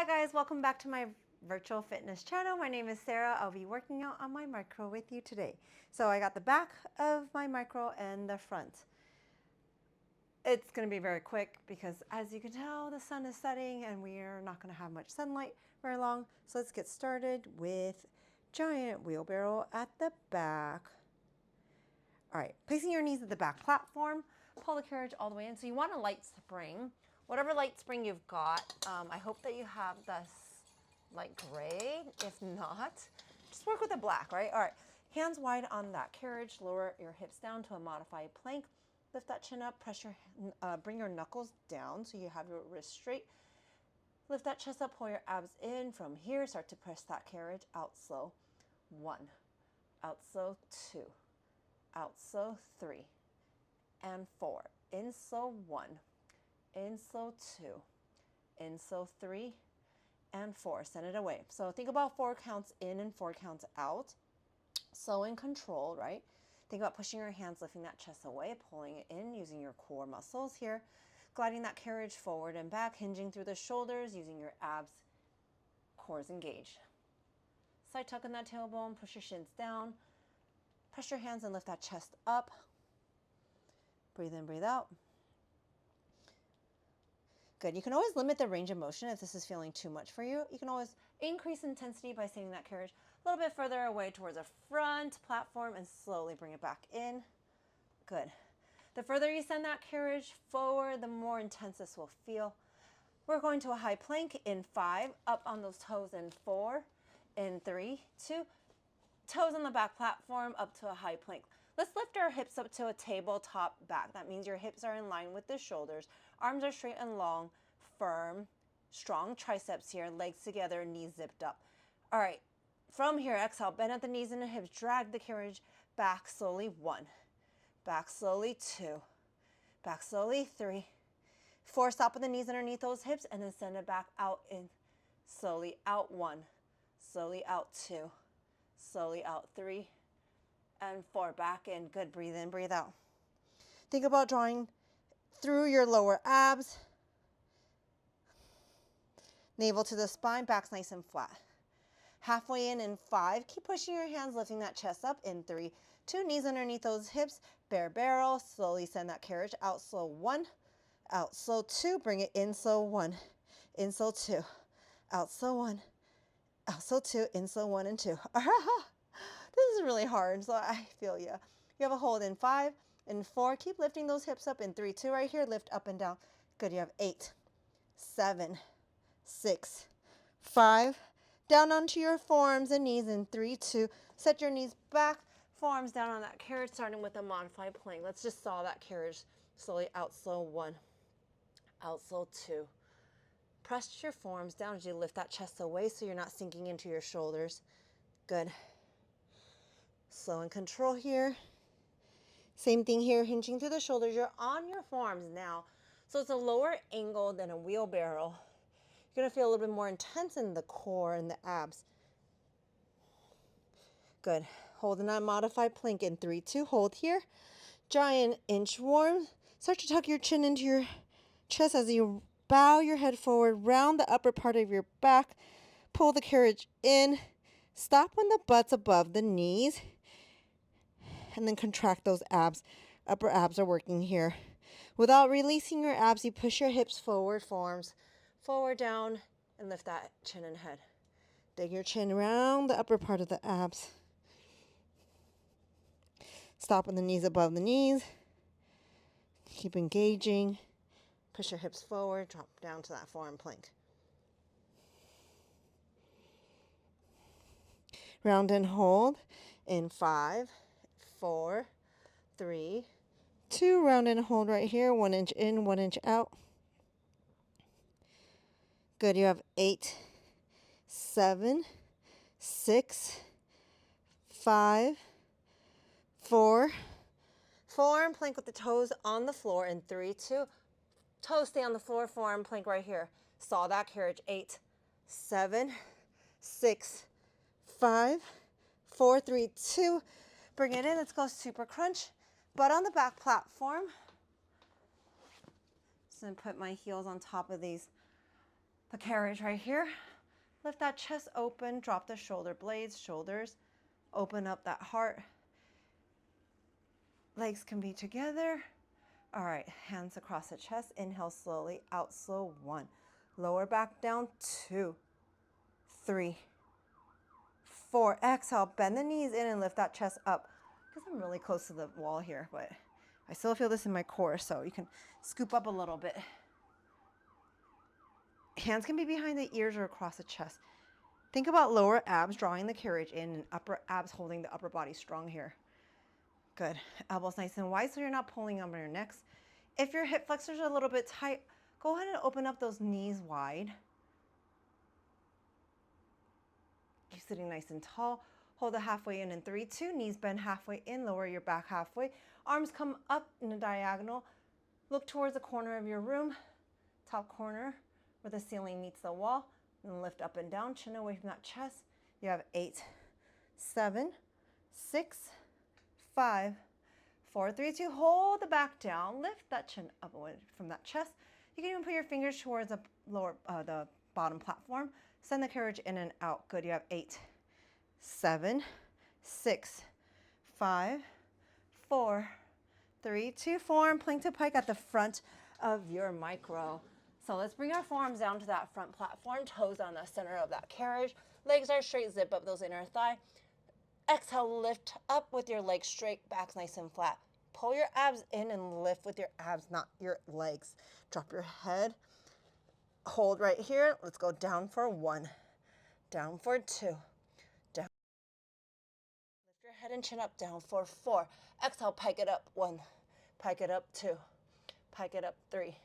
guys, welcome back to my virtual fitness channel. My name is Sarah. I'll be working out on my micro with you today. So I got the back of my micro and the front. It's going to be very quick because as you can tell, the sun is setting and we're not going to have much sunlight very long. So let's get started with giant wheelbarrow at the back. All right, placing your knees at the back platform, pull the carriage all the way in. So you want a light spring. Whatever light spring you've got, I hope that you have this light gray. If not, just work with the black, right? All right, hands wide on that carriage. Lower your hips down to a modified plank. Lift that chin up, bring your knuckles down so you have your wrist straight. Lift that chest up, pull your abs in. From here, start to press that carriage out slow. 1, out slow, 2, out slow, 3, and 4. In slow, 1. In slow, 2, in slow, 3, and 4. Send it away. So think about 4 counts in and 4 counts out. Slow and controlled, right? Think about pushing your hands, lifting that chest away, pulling it in, using your core muscles here. Gliding that carriage forward and back, hinging through the shoulders, using your abs, cores engaged. Side tuck in that tailbone, push your shins down. Press your hands and lift that chest up. Breathe in, breathe out. Good. You can always limit the range of motion if this is feeling too much for you. You can always increase intensity by sending that carriage a little bit further away towards the front platform and slowly bring it back in. Good. The further you send that carriage forward, the more intense this will feel. We're going to a high plank in 5, up on those toes in 4, in 3, 2, toes on the back platform, up to a high plank. Let's lift our hips up to a tabletop back. That means your hips are in line with the shoulders. Arms are straight and long, firm, strong triceps here, legs together, knees zipped up. All right, from here, exhale, bend at the knees and the hips, drag the carriage back slowly, 1, back slowly, 2, back slowly, 3, 4, stop with the knees underneath those hips, and then send it back out in, slowly out, 1, slowly out, 2, slowly out, 3, and 4, back in. Good. Breathe in, breathe out. Think about drawing through your lower abs, navel to the spine, back's nice and flat. Halfway in 5, keep pushing your hands, lifting that chest up in 3, 2, knees underneath those hips, bare barrel, slowly send that carriage out slow, 1, out slow, 2, bring it in slow, 1, in slow, 2, out slow, 1, out slow, 2, in slow, 1 and 2. This is really hard, so I feel you. You have a hold in 5 and 4. Keep lifting those hips up in 3, 2 right here. Lift up and down. Good. You have 8, 7, 6, 5. Down onto your forearms and knees in 3, 2. Set your knees back, forearms down on that carriage, starting with a modified plank. Let's just saw that carriage slowly out slow, 1, out slow, 2. Press your forearms down as you lift that chest away so you're not sinking into your shoulders. Good. Slow and control here. Same thing here, hinging through the shoulders. You're on your forearms now. So it's a lower angle than a wheelbarrow. You're going to feel a little bit more intense in the core and the abs. Good. Hold in that modified plank in 3, 2. Hold here. Giant inchworm. Start to tuck your chin into your chest as you bow your head forward, round the upper part of your back. Pull the carriage in. Stop when the butt's above the knees. And then contract those abs. Upper abs are working here. Without releasing your abs, you push your hips forward, forearms forward, down, and lift that chin and head. Dig your chin around the upper part of the abs. Stop with the knees above the knees. Keep engaging. Push your hips forward, drop down to that forearm plank. Round and hold in 5, 4, 3, 2. Round and hold right here. 1 inch in, 1 inch out. Good. You have 8, 7, 6, 5, 4. Forearm plank with the toes on the floor in 3, 2. Toes stay on the floor. Forearm plank right here. Saw that carriage. 8, 7, 6, 5, 4, 3, 2. Bring it in. Let's go super crunch. Butt on the back platform. Just gonna put my heels on top of these the carriage right here. Lift that chest open, drop the shoulder blades, shoulders, open up that heart. Legs can be together. All right, hands across the chest. Inhale slowly, out slow, 1. Lower back down, 2, 3, 4. Exhale, bend the knees in and lift that chest up. Because I'm really close to the wall here, but I still feel this in my core, so you can scoop up a little bit. Hands can be behind the ears or across the chest. Think about lower abs drawing the carriage in and upper abs holding the upper body strong here. Good. Elbows nice and wide so you're not pulling on your necks. If your hip flexors are a little bit tight, go ahead and open up those knees wide. Keep sitting nice and tall. Hold it halfway in 3, 2. Knees bend halfway in. Lower your back halfway. Arms come up in a diagonal. Look towards the corner of your room, top corner where the ceiling meets the wall. And lift up and down, chin away from that chest. You have 8, 7, 6, 5, 4, 3, 2. Hold the back down. Lift that chin up away from that chest. You can even put your fingers towards the the bottom platform. Send the carriage in and out. Good. You have 8, 7, 6, 5, 4, 3, 2. Form plank to pike at the front of your micro. So let's bring our forearms down to that front platform, toes on the center of that carriage. Legs are straight, zip up those inner thigh. Exhale, lift up with your legs straight, back's nice and flat. Pull your abs in and lift with your abs, not your legs. Drop your head. Hold right here. Let's go down for 1, down for 2, down. Lift your head and chin up, down for 4. Exhale, pike it up, 1, pike it up, 2, pike it up, 3.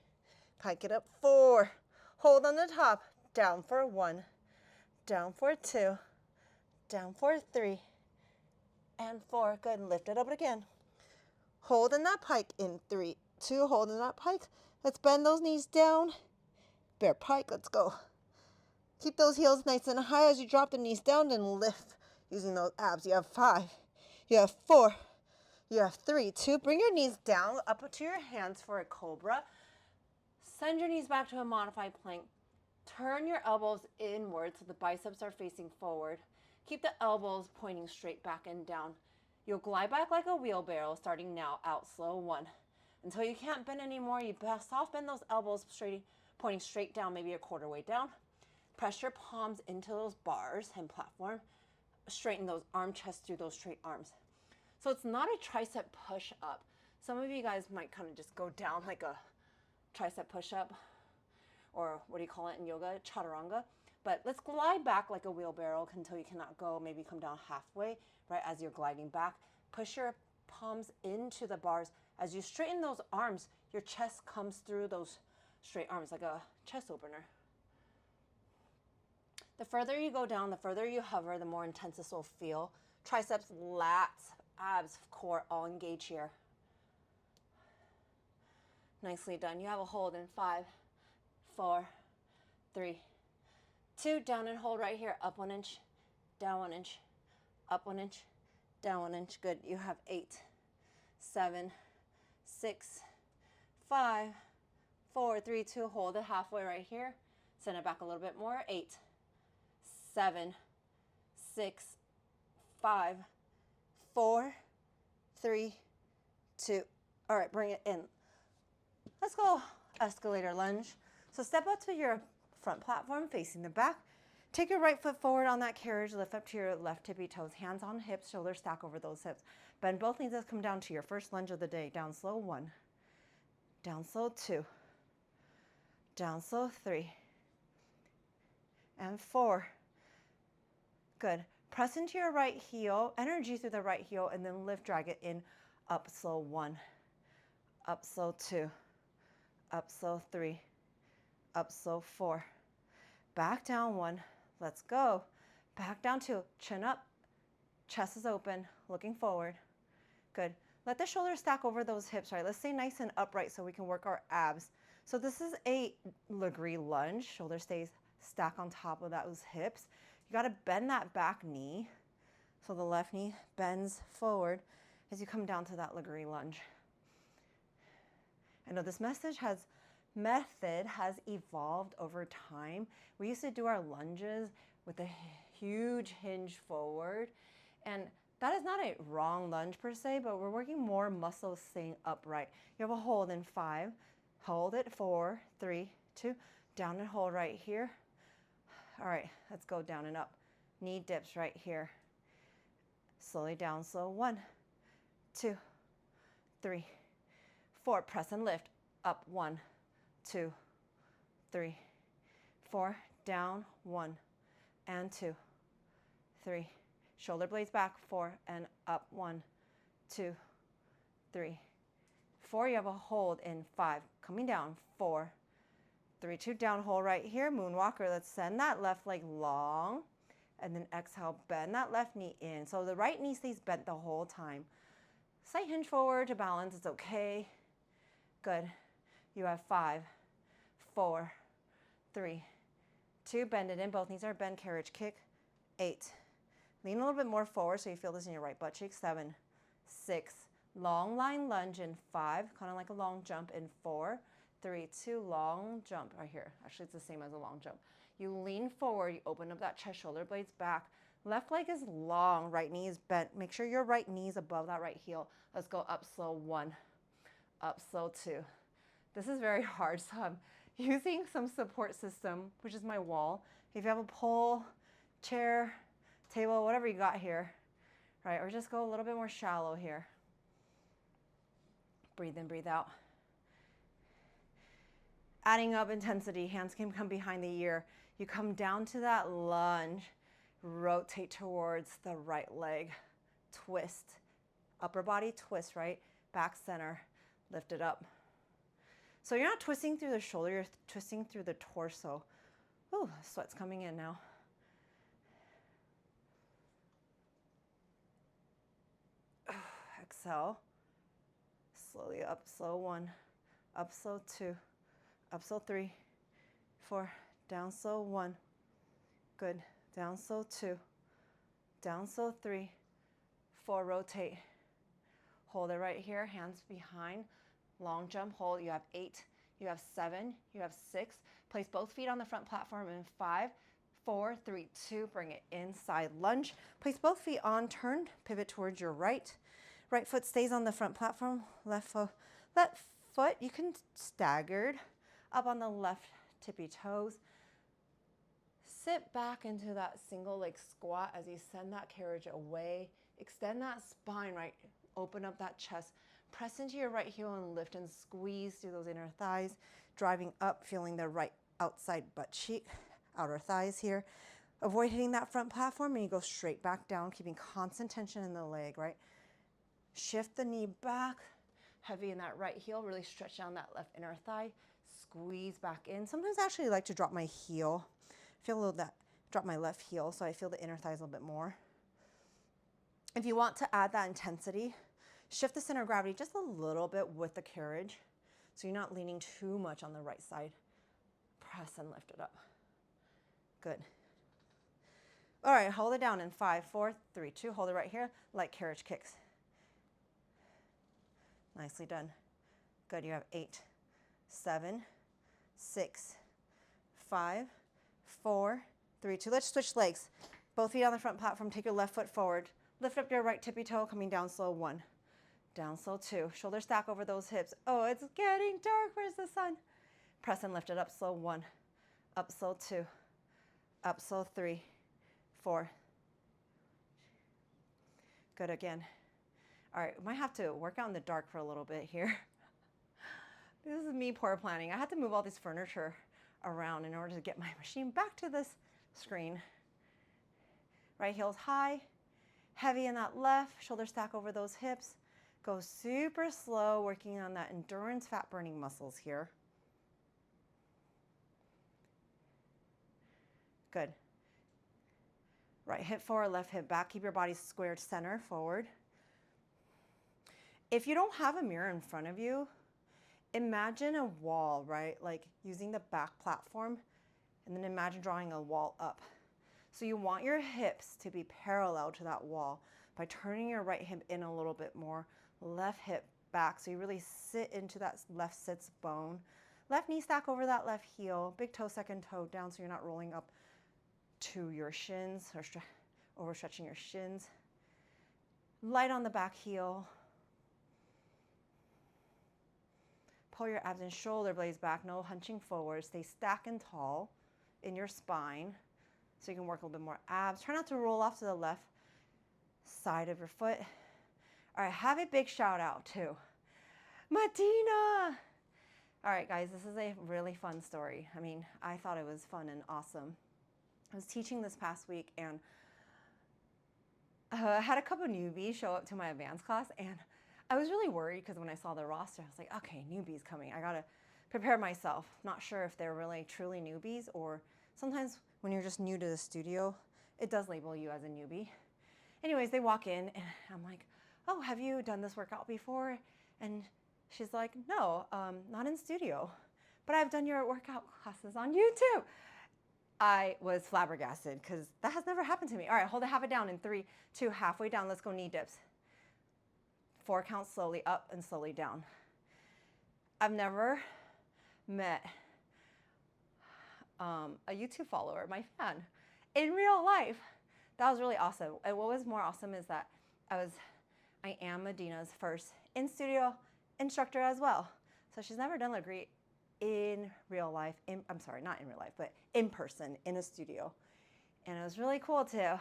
Pike it up, 4. Hold on the top, down for 1, down for 2, down for 3, and 4. Good, and lift it up again. Hold in that pike in 3, 2, hold in that pike. Let's bend those knees down. Bear pike, let's go. Keep those heels nice and high as you drop the knees down and lift using those abs. You have 5, you have 4, you have 3, 2. Bring your knees down, up to your hands for a cobra. Send your knees back to a modified plank. Turn your elbows inward so the biceps are facing forward. Keep the elbows pointing straight back and down. You'll glide back like a wheelbarrow, starting now, out slow, 1. Until you can't bend anymore, you soft bend those elbows pointing straight down, maybe a quarter way down. Press your palms into those bars and platform. Straighten those arm chests through those straight arms. So it's not a tricep push-up. Some of you guys might kind of just go down like a tricep push-up, or what do you call it in yoga, chaturanga. But let's glide back like a wheelbarrow until you cannot go. Maybe come down halfway, right, as you're gliding back. Push your palms into the bars. As you straighten those arms, your chest comes through those straight arms like a chest opener. The further you go down, the further you hover, the more intense this will feel. Triceps, lats, abs, core, all engage here. Nicely done. You have a hold in 5, 4, 3, 2. Down and hold right here. Up 1 inch, down 1 inch, up 1 inch, down 1 inch. Good. You have 8, 7, 6, 5, 4, 3, 2. Hold it halfway right here. Send it back a little bit more. 8, 7, 6, 5, 4, 3, 2. All right, bring it in. Let's go escalator lunge. So step up to your front platform facing the back. Take your right foot forward on that carriage. Lift up to your left tippy toes. Hands on hips, shoulders stack over those hips. Bend both knees as come down to your first lunge of the day. Down slow, 1. Down slow, 2. Down slow, 3. And 4. Good. Press into your right heel, energy through the right heel, and then lift, drag it in. Up slow, 1. Up slow, 2. Up slow, 3. Up slow, 4. Back down, 1. Let's go. Back down, 2. Chin up. Chest is open, looking forward. Good. Let the shoulders stack over those hips, right? Let's stay nice and upright so we can work our abs. So this is a Lagree lunge. Shoulder stays stack on top of those hips. You got to bend that back knee. So the left knee bends forward as you come down to that Lagree lunge. I know this message has method has evolved over time. We used to do our lunges with a huge hinge forward, and that is not a wrong lunge per se, but we're working more muscles staying upright. You have a hold in 5, hold it, 4, 3, 2, down and hold right here. All right, let's go down and up. Knee dips right here. Slowly down, slow, 1, 2, 3, 4, press and lift, up, 1, 2, 3, 4, down, 1 and 2, 3, shoulder blades back, 4 and up, 1, 2, 3, 4. You have a hold in 5, coming down, 4, 3, 2, down, hold right here, moonwalker. Let's send that left leg long, and then exhale, bend that left knee in. So the right knee stays bent the whole time. Slight hinge forward to balance, it's okay. Good. You have 5, 4, 3, 2, bend it in, both knees are bent, carriage kick, 8. Lean a little bit more forward so you feel this in your right butt cheek, 7, 6, long line lunge in 5, kind of like a long jump in 4, 3, 2, long jump right here. Actually, it's the same as a long jump. You lean forward, you open up that chest, shoulder blades back. Left leg is long, right knee is bent. Make sure your right knee is above that right heel. Let's go up slow, 1, up slow, 2. This is very hard, so I'm using some support system, which is my wall. If you have a pole, chair, table, whatever you got here, right? Or just go a little bit more shallow here. Breathe in, breathe out. Adding up intensity, hands can come behind the ear. You come down to that lunge, rotate towards the right leg, twist, upper body twist, right? Back center, lift it up. So you're not twisting through the shoulder, you're twisting through the torso. Ooh, sweat's coming in now. Exhale. Slowly up, slow, 1, up, slow, 2, up, slow, 3, 4, down, slow, 1. Good. Down, slow, 2, down, slow, 3, 4, rotate. Hold it right here, hands behind. Long jump, hold. You have 8, you have 7, you have 6. Place both feet on the front platform in 5, 4, 3, 2. Bring it inside lunge. Place both feet on, turn, pivot towards your right. Right foot stays on the front platform. Left foot, you can staggered up on the left tippy toes. Sit back into that single leg squat as you send that carriage away. Extend that spine, right? Open up that chest. Press into your right heel and lift and squeeze through those inner thighs. Driving up, feeling the right outside butt cheek, outer thighs here. Avoid hitting that front platform and you go straight back down, keeping constant tension in the leg, right? Shift the knee back, heavy in that right heel, really stretch down that left inner thigh, squeeze back in. Sometimes I actually like to drop my heel. Feel a little that, drop my left heel so I feel the inner thighs a little bit more. If you want to add that intensity, shift the center of gravity just a little bit with the carriage so you're not leaning too much on the right side. Press and lift it up. Good. All right, hold it down in 5, 4, 3, 2. Hold it right here, light carriage kicks. Nicely done. Good, you have 8, 7, 6, 5, 4, 3, 2. Let's switch legs. Both feet on the front platform, take your left foot forward. Lift up your right tippy toe, coming down slow, 1. Down slow, 2. Shoulder stack over those hips. Oh, it's getting dark. Where's the sun? Press and lift it up slow, 1. Up slow, 2. Up slow, 3, 4. Good again. All right, we might have to work out in the dark for a little bit here. This is me poor planning. I had to move all this furniture around in order to get my machine back to this screen. Right heel's high, heavy in that left, shoulder stack over those hips. Go super slow, working on that endurance fat burning muscles here. Good. Right hip forward, left hip back. Keep your body squared center forward. If you don't have a mirror in front of you, imagine a wall, right? Like using the back platform, and then imagine drawing a wall up. So you want your hips to be parallel to that wall by turning your right hip in a little bit more, left hip back. So you really sit into that left sits bone. Left knee stack over that left heel, big toe, second toe down so you're not rolling up to your shins or overstretching your shins. Light on the back heel. Pull your abs and shoulder blades back, no hunching forward. Stay stacked and tall in your spine so you can work a little bit more abs. Try not to roll off to the left side of your foot. All right, have a big shout out to Medina. All right, guys, this is a really fun story. I mean, I thought it was fun and awesome. I was teaching this past week, and I had a couple newbies show up to my advanced class, and I was really worried because when I saw the roster, I was like, okay, newbies coming. I gotta prepare myself. Not sure if they're really truly newbies, or sometimes when you're just new to the studio, it does label you as a newbie. Anyways, they walk in, and I'm like, oh, have you done this workout before? And she's like, no, not in studio, but I've done your workout classes on YouTube. I was flabbergasted because that has never happened to me. All right, hold it, have it down in 3, 2, halfway down. Let's go knee dips. 4 counts, slowly up and slowly down. I've never met a YouTube follower, my fan, in real life. That was really awesome. And what was more awesome is that I am Medina's first in-studio instructor as well. So she's never done Lagree in real life. I'm sorry, not in real life, but in person in a studio. And it was really cool to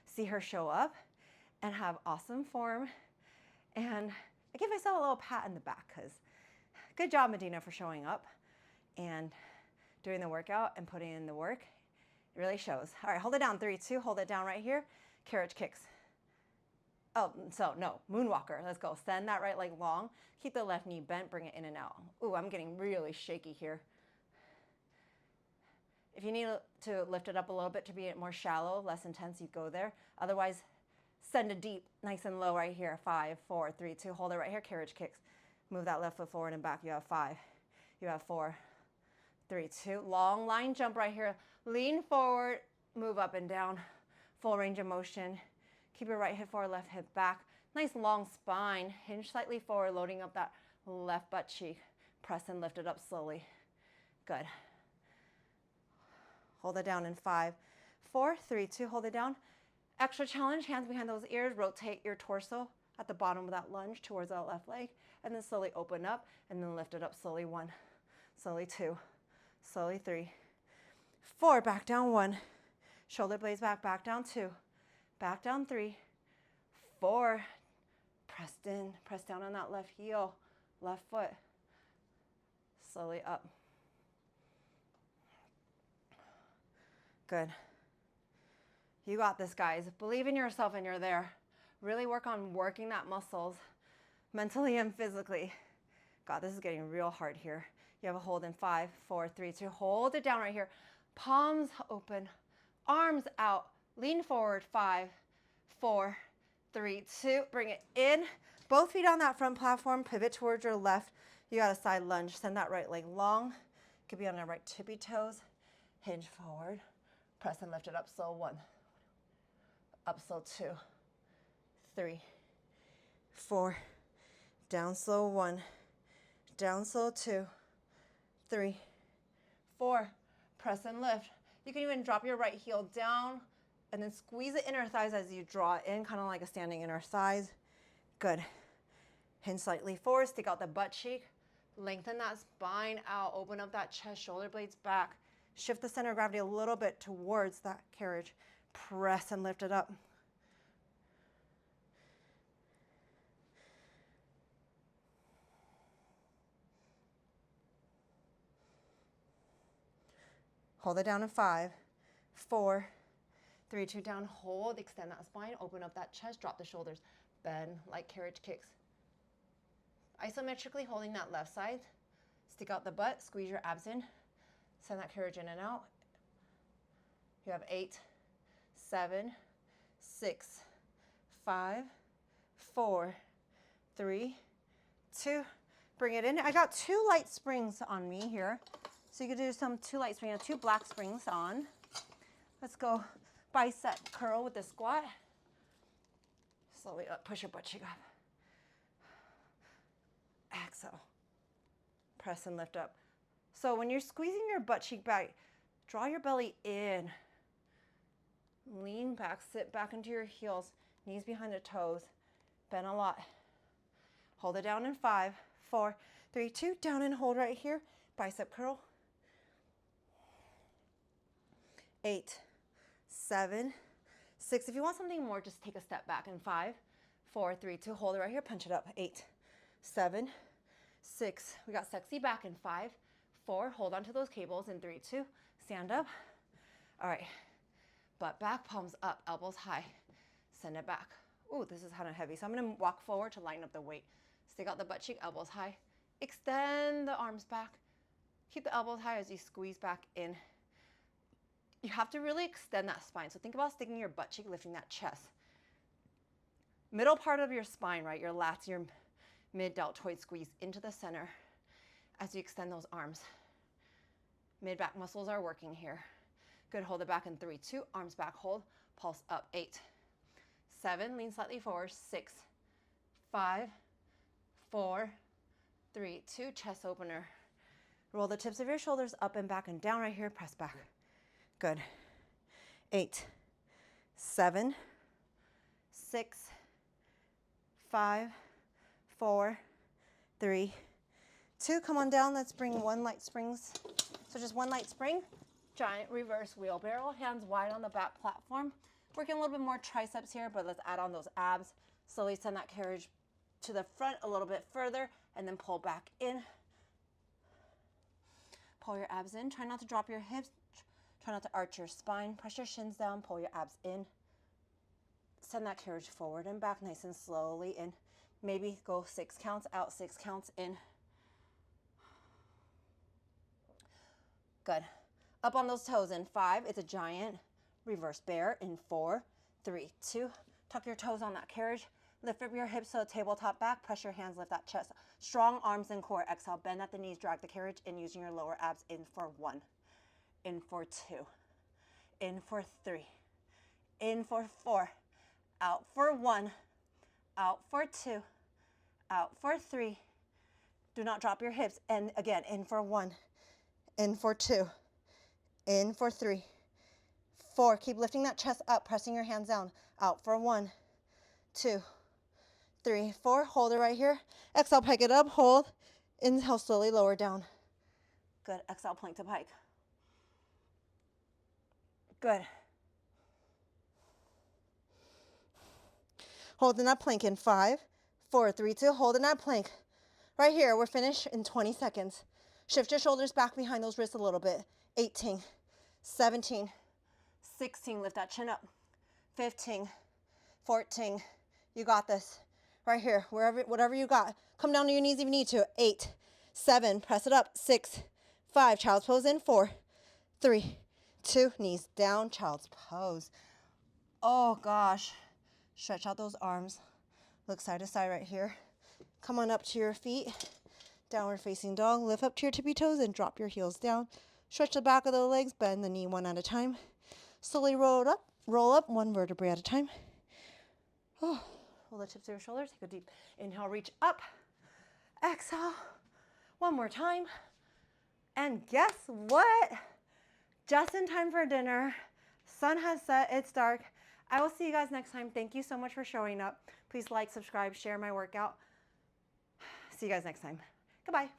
see her show up and have awesome form. And I give myself a little pat in the back because good job, Medina, for showing up and doing the workout and putting in the work. It really shows. All right, hold it down. 3, 2, hold it down right here. Carriage kicks. Oh, so no, moonwalker. Let's go. Send that right leg long. Keep the left knee bent. Bring it in and out. Ooh, I'm getting really shaky here. If you need to lift it up a little bit to be more shallow, less intense, you go there. Otherwise, send it deep, nice and low right here. 5, 4, 3, 2. Hold it right here. Carriage kicks. Move that left foot forward and back. You have 5. You have 4, 3, 2. Long line jump right here. Lean forward. Move up and down. Full range of motion. Keep your right hip forward, left hip back. Nice long spine. Hinge slightly forward, loading up that left butt cheek. Press and lift it up slowly. Good. Hold it down in 5, 4, 3, 2. Hold it down. Extra challenge, hands behind those ears. Rotate your torso at the bottom of that lunge towards that left leg. And then slowly open up and then lift it up slowly. 1, slowly 2, slowly 3, 4. Back down 1. Shoulder blades back, back down 2. Back down 3, 4, pressed in, press down on that left heel, left foot, slowly up. Good. You got this, guys. Believe in yourself and you're there. Really work on working that muscles mentally and physically. God, this is getting real hard here. You have a hold in 5, 4, 3, 2. Hold it down right here. Palms open, arms out. Lean forward, 5, 4, 3, 2. Bring it in. Both feet on that front platform. Pivot towards your left. You got a side lunge. Send that right leg long. Could be on the right tippy toes. Hinge forward. Press and lift it up slow. 1. Up slow. 2, 3, 4. Down slow. 1. Down slow. 2, 3, 4. Press and lift. You can even drop your right heel down and then squeeze the inner thighs as you draw it in, kind of like a standing inner thighs. Good. Hinge slightly forward, stick out the butt cheek. Lengthen that spine out, open up that chest, shoulder blades back. Shift the center of gravity a little bit towards that carriage. Press and lift it up. Hold it down in 5, 4, 3, 2, down, hold, extend that spine, open up that chest, drop the shoulders, bend like carriage kicks. Isometrically holding that left side, stick out the butt, squeeze your abs in, send that carriage in and out. You have 8, 7, 6, 5, 4, 3, 2, bring it in. I got 2 light springs on me here. So you could do some 2 light springs, 2 black springs on. Let's go bicep curl with the squat. Slowly up, push your butt cheek up. Exhale. Press and lift up. So when you're squeezing your butt cheek back, draw your belly in. Lean back, sit back into your heels, knees behind the toes, bend a lot. Hold it down in 5, 4, 3, 2, down and hold right here. Bicep curl. 8, 7, 6. If you want something more, just take a step back in 5, 4, 3, 2. Hold it right here. Punch it up. 8, 7, 6. We got sexy back in 5, 4. Hold on to those cables in 3, 2. Stand up. All right. Butt back, palms up, elbows high. Send it back. Ooh, this is kind of heavy. So I'm going to walk forward to line up the weight. Stick out the butt cheek, elbows high. Extend the arms back. Keep the elbows high as you squeeze back in. You have to really extend that spine. So think about sticking your butt cheek, lifting that chest. Middle part of your spine, right? Your lats, your mid-deltoid squeeze into the center as you extend those arms. Mid-back muscles are working here. Good, hold it back in 3, 2, arms back, hold, pulse up, 8, 7, lean slightly forward, 6, 5, 4, 3, 2, chest opener. Roll the tips of your shoulders up and back and down right here, press back. Good. 8, 7, 6, 5, 4, 3, 2. Come on down, let's bring one light springs. So just one light spring. Giant reverse wheelbarrow, hands wide on the back platform. Working a little bit more triceps here, but let's add on those abs. Slowly send that carriage to the front a little bit further and then pull back in. Pull your abs in. Try not to drop your hips. Try not to arch your spine. Press your shins down. Pull your abs in. Send that carriage forward and back nice and slowly in. Maybe go 6 counts out, 6 counts in. Good. Up on those toes in 5, it's a giant reverse bear in 4, 3, 2. Tuck your toes on that carriage. Lift up your hips to the tabletop back. Press your hands, lift that chest. Strong arms and core. Exhale, bend at the knees, drag the carriage in using your lower abs. In for 1, in for 2, in for 3, in for 4, out for 1, out for 2, out for 3. Do not drop your hips. And again, in for 1, in for 2. In for 3, 4. Keep lifting that chest up, pressing your hands down. Out for 1, 2, 3, 4. Hold it right here. Exhale, pike it up, hold. Inhale, slowly lower down. Good. Exhale, plank to pike. Good. Holding that plank in 5, 4, 3, 2. Holding that plank. Right here, we're finished in 20 seconds. Shift your shoulders back behind those wrists a little bit. 18, 17, 16, lift that chin up. 15, 14, you got this. Right here, whatever you got. Come down to your knees if you need to. 8, 7, press it up. 6, 5, child's pose in. 4, 3, 2, knees down, child's pose. Oh gosh, stretch out those arms. Look side to side right here. Come on up to your feet. Downward facing dog. Lift up to your tippy toes and drop your heels down. Stretch the back of the legs, bend the knee one at a time. Slowly roll up one vertebrae at a time. Oh, roll the tips of your shoulders. Take a deep inhale, reach up. Exhale. One more time. And guess what? Just in time for dinner. Sun has set, it's dark. I will see you guys next time. Thank you so much for showing up. Please like, subscribe, share my workout. See you guys next time. Goodbye.